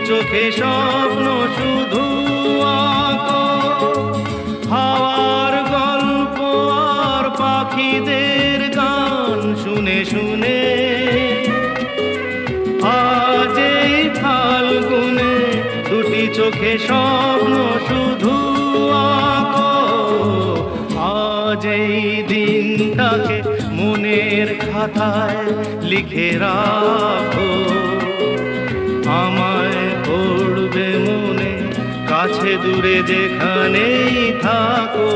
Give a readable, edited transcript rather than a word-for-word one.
চোখে স্বপ্ন শুধু আঁকো, হাওয়ার গল্প আর পাখিদের গান শুনে শুনে। আজ এই ফাল্গুনে দুটি চোখে স্বপ্ন শুধু আঁকো, আজ এই দিনটাকে মনের খাতায় লিখে রাখো। আমায় পড়বে মনে, কাছে দূরে যেখানেই থাকো।